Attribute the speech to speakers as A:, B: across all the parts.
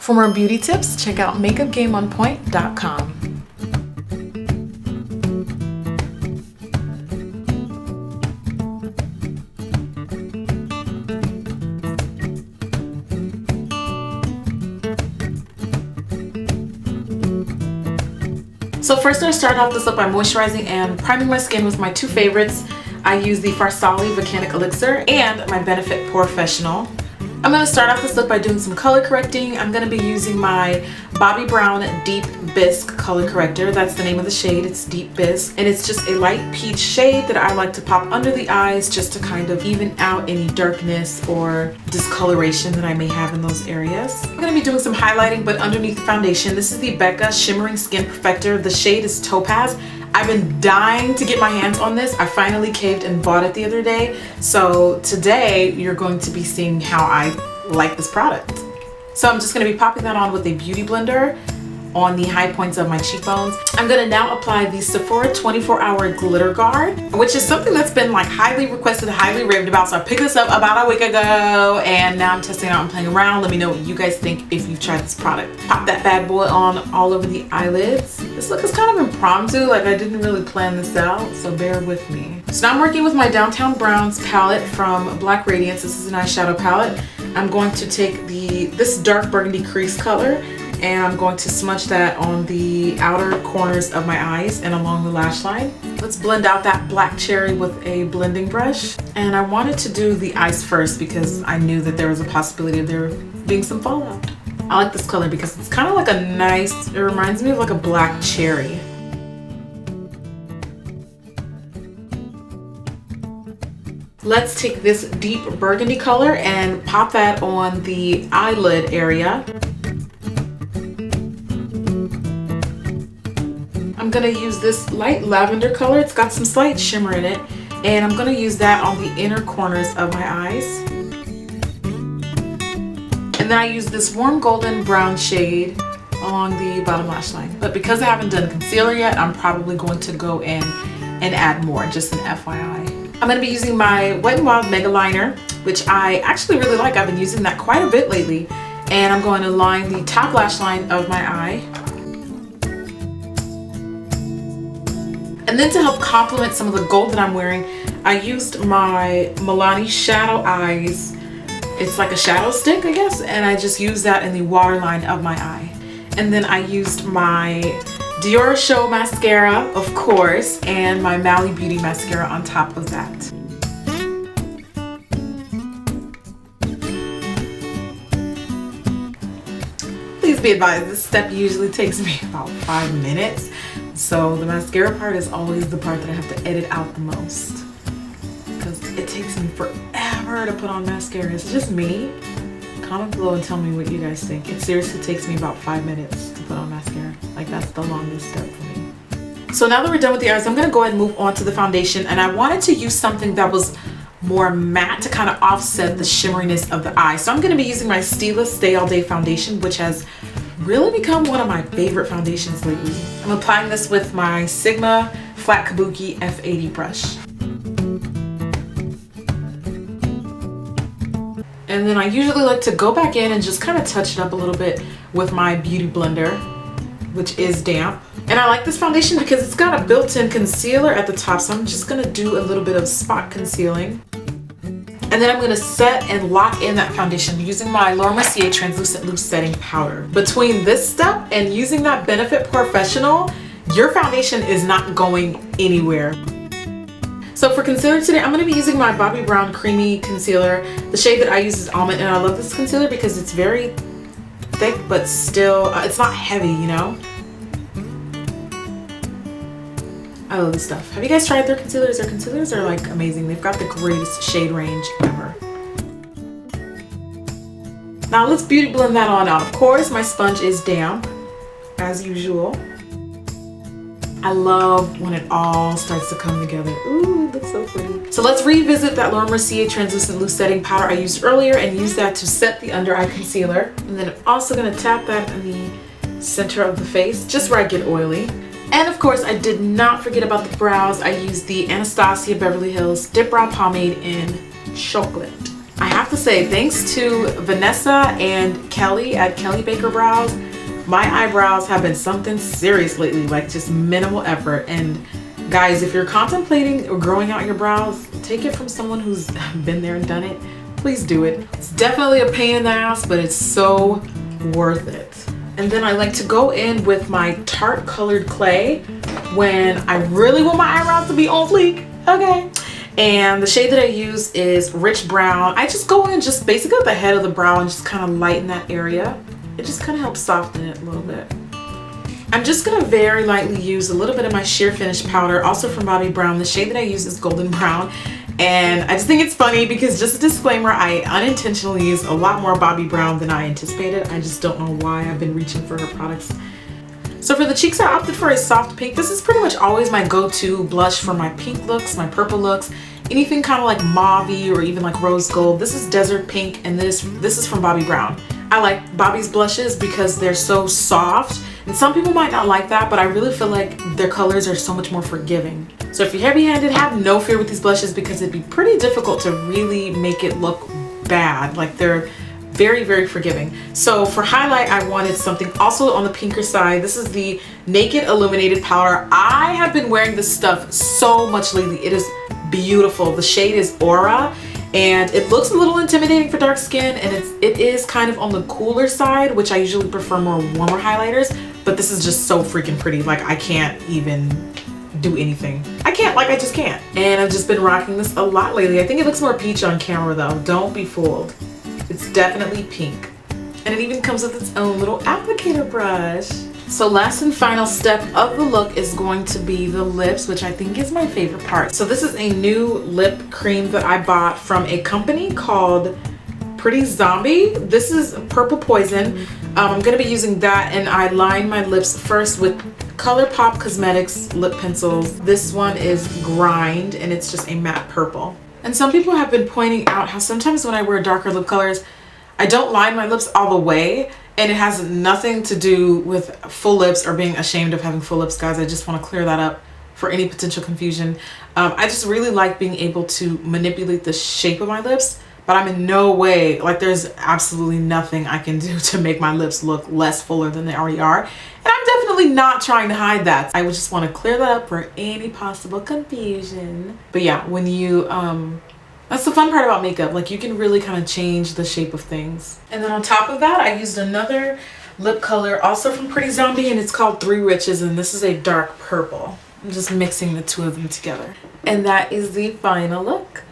A: For more beauty tips, check out makeupgameonpoint.com. So first I start off this look by moisturizing and priming my skin with my two favorites. I use the Farsali Volcanic Elixir and my Benefit Professional. I'm going to start off this look by doing some color correcting. I'm going to be using my Bobbi Brown Deep Bisque color corrector. That's the name of the shade. It's Deep Bisque. And it's just a light peach shade that I like to pop under the eyes just to kind of even out any darkness or discoloration that I may have in those areas. I'm going to be doing some highlighting but underneath the foundation. This is the Becca Shimmering Skin Perfector. The shade is Topaz. I've been dying to get my hands on this. I finally caved and bought it the other day. So today you're going to be seeing how I like this product. So I'm just going to be popping that on with a beauty blender on the high points of my cheekbones. I'm going to now apply the Sephora 24-Hour Glitter Guard, which is something that's been like highly requested, highly raved about. So I picked this up about a week ago and now I'm testing it out and playing around. Let me know what you guys think if you've tried this product. Pop that bad boy on all over the eyelids. This look is kind of impromptu, like I didn't really plan this out, so bear with me. So now I'm working with my Downtown Browns palette from Black Radiance. This is an eyeshadow palette. I'm going to take this dark burgundy crease color and I'm going to smudge that on the outer corners of my eyes and along the lash line. Let's blend out that black cherry with a blending brush. And I wanted to do the eyes first because I knew that there was a possibility of there being some fallout. I like this color because it's kind of like a nice, it reminds me of like a black cherry. Let's take this deep burgundy color and pop that on the eyelid area. I'm gonna use this light lavender color. It's got some slight shimmer in it. And I'm gonna use that on the inner corners of my eyes. And then I use this warm golden brown shade along the bottom lash line. But because I haven't done concealer yet, I'm probably going to go in and add more, just an FYI. I'm going to be using my Wet n Wild Mega Liner, which I actually really like. I've been using that quite a bit lately. And I'm going to line the top lash line of my eye. And then to help complement some of the gold that I'm wearing, I used my Milani Shadow Eyes. It's like a shadow stick, I guess, and I just used that in the waterline of my eye. And then I used my Dior Show mascara, of course, and my Mally Beauty mascara on top of that. Please be advised, this step usually takes me about 5 minutes. So the mascara part is always the part that I have to edit out the most. Because it takes me forever to put on mascara. It's just me. Comment below and tell me what you guys think. It seriously takes me about 5 minutes to put on mascara. Like, that's the longest step for me. So now that we're done with the eyes, I'm going to go ahead and move on to the foundation. And I wanted to use something that was more matte to kind of offset the shimmeriness of the eye. So I'm going to be using my Stila Stay All Day foundation, which has really become one of my favorite foundations lately. I'm applying this with my Sigma Flat Kabuki F80 brush. And then I usually like to go back in and just kind of touch it up a little bit with my beauty blender, which is damp. And I like this foundation because it's got a built-in concealer at the top, so I'm just gonna do a little bit of spot concealing. And then I'm gonna set and lock in that foundation using my Laura Mercier Translucent Loose Setting Powder. Between this step and using that Benefit Professional, your foundation is not going anywhere. So for concealer today, I'm going to be using my Bobbi Brown Creamy Concealer. The shade that I use is Almond, and I love this concealer because it's very thick, but still, it's not heavy, you know? I love this stuff. Have you guys tried their concealers? Their concealers are like amazing. They've got the greatest shade range ever. Now let's beauty blend that on out. Of course, my sponge is damp, as usual. I love when it all starts to come together. Ooh, it looks so pretty. So let's revisit that Laura Mercier Translucent Loose Setting Powder I used earlier and use that to set the under eye concealer. And then I'm also gonna tap that in the center of the face, just where I get oily. And of course, I did not forget about the brows. I used the Anastasia Beverly Hills Dip Brow Pomade in Chocolate. I have to to say, thanks to Vanessa and Kelly at Kelly Baker Brows, my eyebrows have been something serious lately, like just minimal effort. And guys, if you're contemplating growing out your brows, take it from someone who's been there and done it. Please do it. It's definitely a pain in the ass, but it's so worth it. And then I like to go in with my Tarte colored clay when I really want my eyebrows to be on fleek. Okay. And the shade that I use is Rich Brown. I just go in just basically at the head of the brow and just kind of lighten that area. It just kind of helps soften it a little bit. I'm just going to very lightly use a little bit of my sheer finish powder, also from Bobbi Brown. The shade that I use is Golden Brown. And I just think it's funny because, just a disclaimer, I unintentionally use a lot more Bobbi Brown than I anticipated. I just don't know why I've been reaching for her products. So for the cheeks, I opted for a soft pink. This is pretty much always my go-to blush for my pink looks, my purple looks, anything kind of like mauve-y or even like rose gold. This is Desert Pink, and this is from Bobbi Brown. I like Bobbi's blushes because they're so soft, and some people might not like that, but I really feel like their colors are so much more forgiving. So if you're heavy-handed, have no fear with these blushes because it'd be pretty difficult to really make it look bad. Like, they're very, very forgiving. So for highlight, I wanted something also on the pinker side. This is the Naked Illuminated Powder. I have been wearing this stuff so much lately. It is beautiful. The shade is Aura, and it looks a little intimidating for dark skin, and it is kind of on the cooler side, which I usually prefer more warmer highlighters, but this is just so freaking pretty. Like, I can't even do anything. I just can't. And I've just been rocking this a lot lately. I think it looks more peach on camera though. Don't be fooled. It's definitely pink. And it even comes with its own little applicator brush. So last and final step of the look is going to be the lips, which I think is my favorite part. So this is a new lip cream that I bought from a company called Pretty Zombie. This is Purple Poison. I'm going to be using that, and I line my lips first with ColourPop Cosmetics lip pencils. This one is Grind, and it's just a matte purple. And some people have been pointing out how sometimes when I wear darker lip colors, I don't line my lips all the way, and it has nothing to do with full lips or being ashamed of having full lips, guys. I just want to clear that up for any potential confusion. I just really like being able to manipulate the shape of my lips, but I'm in no way, like, there's absolutely nothing I can do to make my lips look less fuller than they already are. And I'm definitely not trying to hide that. I would just want to clear that up for any possible confusion. But yeah, when you, that's the fun part about makeup. Like, you can really kind of change the shape of things. And then on top of that, I used another lip color also from Pretty Zombie, and it's called Three Riches, and this is a dark purple. I'm just mixing the two of them together. And that is the final look.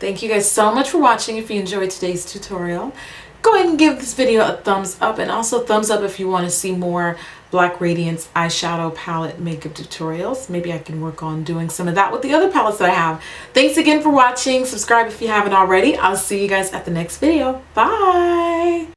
A: Thank you guys so much for watching. If you enjoyed today's tutorial, go ahead and give this video a thumbs up, and also thumbs up if you want to see more Black Radiance eyeshadow palette makeup tutorials. Maybe I can work on doing some of that with the other palettes that I have. Thanks again for watching. Subscribe if you haven't already. I'll see you guys at the next video. Bye!